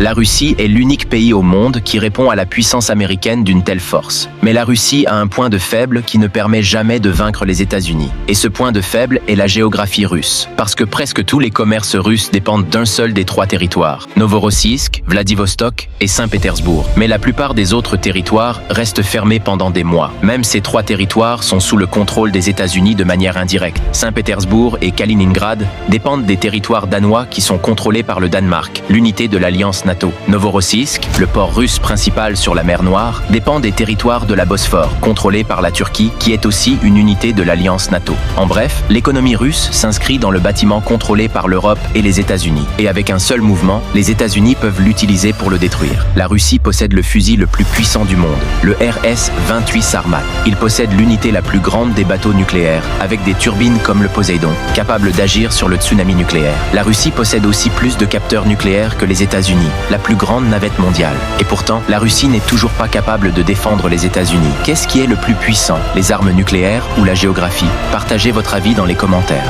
La Russie est l'unique pays au monde qui répond à la puissance américaine d'une telle force. Mais la Russie a un point de faible qui ne permet jamais de vaincre les États-Unis. Et ce point de faible est la géographie russe. Parce que presque tous les commerces russes dépendent d'un seul des 3 territoires, Novorossiysk, Vladivostok et Saint-Pétersbourg. Mais la plupart des autres territoires restent fermés pendant des mois. Même ces 3 territoires sont sous le contrôle des États-Unis de manière indirecte. Saint-Pétersbourg et Kaliningrad dépendent des territoires danois qui sont contrôlés par le Danemark, l'unité de l'Alliance NATO. Novorossiysk, le port russe principal sur la mer Noire, dépend des territoires de la Bosphore, contrôlés par la Turquie, qui est aussi une unité de l'Alliance NATO. En bref, l'économie russe s'inscrit dans le bâtiment contrôlé par l'Europe et les États-Unis. Et avec un seul mouvement, les États-Unis peuvent l'utiliser pour le détruire. La Russie possède le fusil le plus puissant du monde, le RS-28 Sarmat. Il possède l'unité la plus grande des bateaux nucléaires, avec des turbines comme le Poséidon, capables d'agir sur le tsunami nucléaire. La Russie possède aussi plus de capteurs nucléaires que les États-Unis, la plus grande navette mondiale. Et pourtant, la Russie n'est toujours pas capable de défendre les États-Unis. Qu'est-ce qui est le plus puissant, les armes nucléaires ou la géographie? Partagez votre avis dans les commentaires.